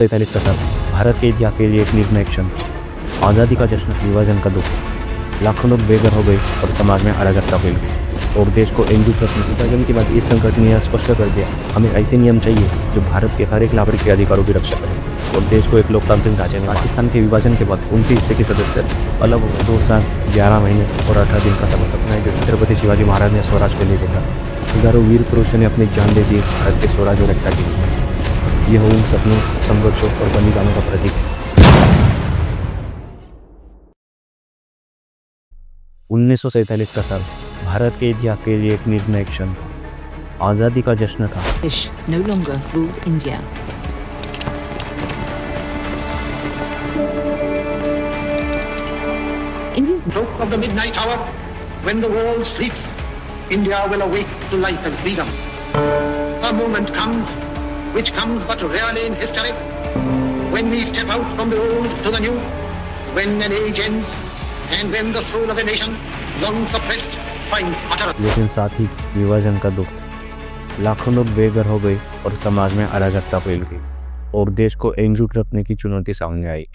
1947 का साल भारत के इतिहास के लिए एक निर्णायक क्षण। आज़ादी का जश्न, विभाजन का दुख, लाखों लोग बेघर हो गए और समाज में अराजकता फैल गई और देश को एकजुट रखने विभाजन के बाद इस संकट ने यह स्पष्ट कर दिया, हमें ऐसे नियम चाहिए जो भारत के हर एक नागरिक के अधिकारों की रक्षा करें और देश को एक लोकतांत्रिक ढांचे में। पाकिस्तान के विभाजन के बाद उनके हिस्से के सदस्य अलग हो गए। 2 साल 11 महीने और 18 दिन का सपना है जो छत्रपति शिवाजी महाराज ने स्वराज के लिए देखा। हजारों वीर पुरुषों ने अपनी जान दे दी इस भारत के स्वराज और एकता के लिए। यह उन सपनों, संघर्षों और बलिदानों का प्रतीक है। 1947 का साल भारत के इतिहास के लिए एक निर्णायक क्षण था। आज़ादी का जश्न था। British no longer ruled India. India's Stroke of the midnight hour, when the world sleeps, India will awake to life and freedom. A moment comes, which comes but rarely in history, when we step out from the old to the new, when an age ends, and when the soul of a nation, long suppressed, finds utterance. लेकिन साथ ही विभाजन का दुख था। लाखों लोग बेघर हो गए और समाज में अराजकता फैल गई और देश को एकजुट रखने की चुनौती सामने आई।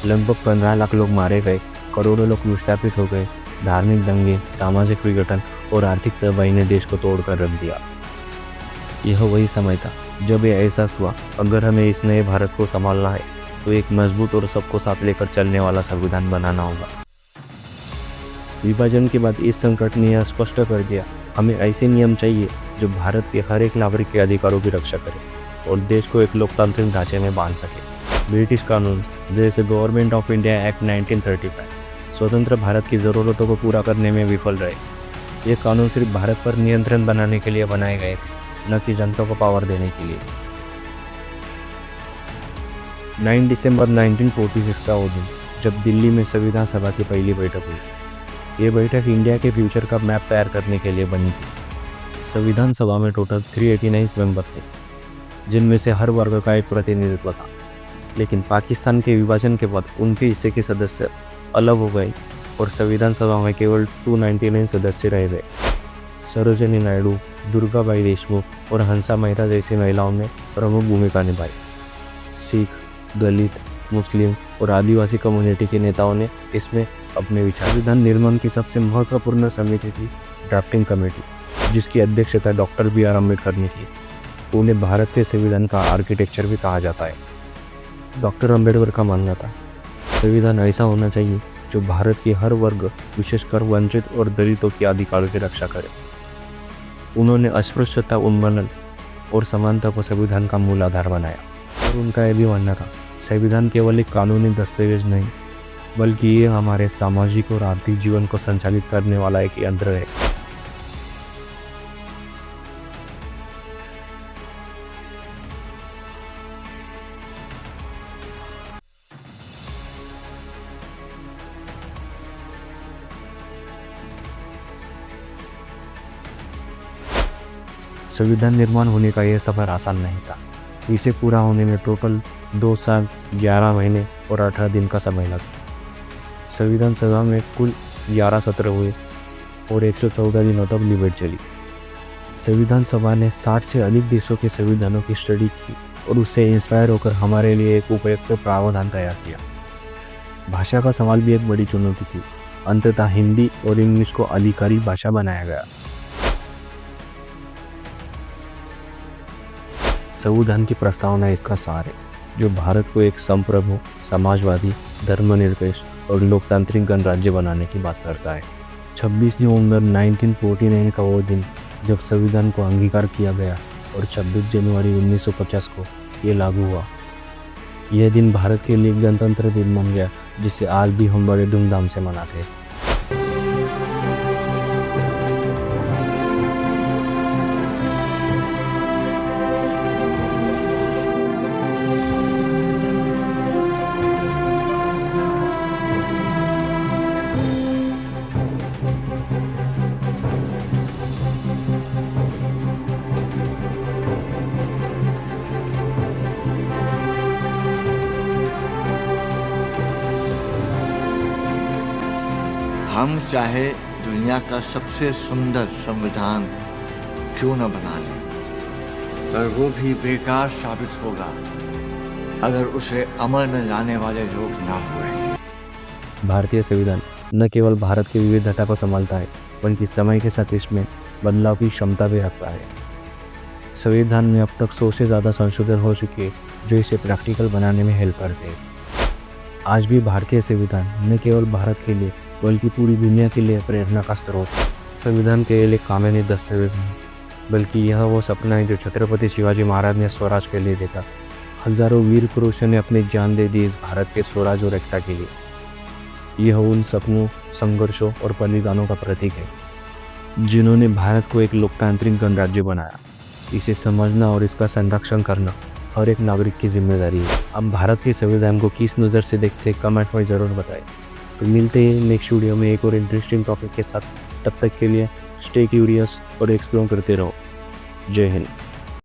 लगभग 15 लाख लोग मारे गए, करोड़ों लोग विस्थापित हो गए। धार्मिक दंगे, सामाजिक विघटन और आर्थिक तबाही ने देश को तोड़कर रख दिया। यह वही समय था जब यह एहसास हुआ, अगर हमें इस नए भारत को संभालना है तो एक मजबूत और सबको साथ लेकर चलने वाला संविधान बनाना होगा। विभाजन के बाद इस संकट ने यह स्पष्ट कर दिया, हमें ऐसे नियम चाहिए जो भारत के हर एक नागरिक के अधिकारों की रक्षा करे और देश को एक लोकतांत्रिक ढांचे में बांध सके। ब्रिटिश कानून जैसे गवर्नमेंट ऑफ इंडिया एक्ट 1935 स्वतंत्र भारत की ज़रूरतों को पूरा करने में विफल रहे। ये कानून सिर्फ भारत पर नियंत्रण बनाने के लिए बनाए गए थे, न कि जनता को पावर देने के लिए। 9 दिसंबर 1946 का वो दिन जब दिल्ली में संविधान सभा की पहली बैठक हुई। ये बैठक इंडिया के फ्यूचर का मैप तैयार करने के लिए बनी थी। संविधान सभा में टोटल 389 मेंबर थे, जिनमें से हर वर्ग का एक प्रतिनिधित्व था। लेकिन पाकिस्तान के विभाजन के बाद उनके हिस्से के सदस्य अलग हो गए और संविधान सभा में केवल 299 सदस्य रह गए। सरोजिनी नायडू, दुर्गाबाई देशमुख और हंसा मेहता जैसी महिलाओं ने प्रमुख भूमिका निभाई। सिख, दलित, मुस्लिम और आदिवासी कम्युनिटी के नेताओं ने इसमें अपने विचार। संविधान निर्माण की सबसे महत्वपूर्ण समिति थी ड्राफ्टिंग कमेटी, जिसकी अध्यक्षता डॉक्टर BR अम्बेडकर ने की। उन्हें भारत के संविधान का आर्किटेक्चर भी कहा जाता है। डॉक्टर अम्बेडकर का मानना था, संविधान ऐसा होना चाहिए जो भारत के हर वर्ग, विशेषकर वंचित और दलितों के अधिकारों की रक्षा करे। उन्होंने अस्पृश्यता उन्मूलन और समानता को संविधान का मूल आधार बनाया और उनका यह भी मानना था, संविधान केवल एक कानूनी दस्तावेज नहीं, बल्कि ये हमारे सामाजिक और आर्थिक जीवन को संचालित करने वाला एक यंत्र है। संविधान निर्माण होने का यह सफ़र आसान नहीं था। इसे पूरा होने में टोटल 2 साल 11 महीने और 18 दिन का समय लगा। संविधान सभा में कुल 11 सत्र हुए और 114 दिनों तक डिबेट चली। संविधान सभा ने 60 से अधिक देशों के संविधानों की स्टडी की और उससे इंस्पायर होकर हमारे लिए एक उपयुक्त प्रावधान तैयार किया। भाषा का सवाल भी एक बड़ी चुनौती थी। अंततः हिंदी और इंग्लिश को अधिकारिक भाषा बनाया गया। संविधान की प्रस्तावना इसका सार है, जो भारत को एक संप्रभु, समाजवादी, धर्मनिरपेक्ष और लोकतांत्रिक गणराज्य बनाने की बात करता है। 26 नवंबर 1949 का वो दिन जब संविधान को अंगीकार किया गया और 26 जनवरी 1950 को ये लागू हुआ। यह दिन भारत के लिए गणतंत्र दिन बन गया, जिसे आज भी हम बड़े धूमधाम से मनाते हैं। हम चाहे दुनिया का सबसे सुंदर संविधान क्यों न बना लें, पर वो भी बेकार साबित होगा अगर उसे अमल में लाने वाले लोग ना हुए। भारतीय संविधान न केवल भारत की विविधता को संभालता है, बल्कि समय के साथ इसमें बदलाव की क्षमता भी रखता है। संविधान में अब तक 100 से ज़्यादा संशोधन हो चुके हैं जो इसे प्रैक्टिकल बनाने में हेल्प करते हैं। आज भी भारतीय संविधान न केवल भारत के लिए बल्कि पूरी दुनिया के लिए प्रेरणा का स्रोत है। संविधान केवल एक कानूनी दस्तावेज नहीं, बल्कि यह वो सपना है जो छत्रपति शिवाजी महाराज ने स्वराज के लिए देखा। हजारों वीर पुरुषों ने अपनी जान दे दी इस भारत के स्वराज और एकता के लिए। यह उन सपनों, संघर्षों और बलिदानों का प्रतीक है जिन्होंने भारत को एक लोकतांत्रिक गणराज्य बनाया। इसे समझना और इसका संरक्षण करना हर एक नागरिक की जिम्मेदारी है। हम भारत के संविधान को किस नज़र से देखते हैं कमेंट में ज़रूर बताएं। तो मिलते हैं नेक्स्ट वीडियो में एक और इंटरेस्टिंग टॉपिक के साथ। तब तक के लिए स्टे क्यूरियस और एक्सप्लोर करते रहो। जय हिंद।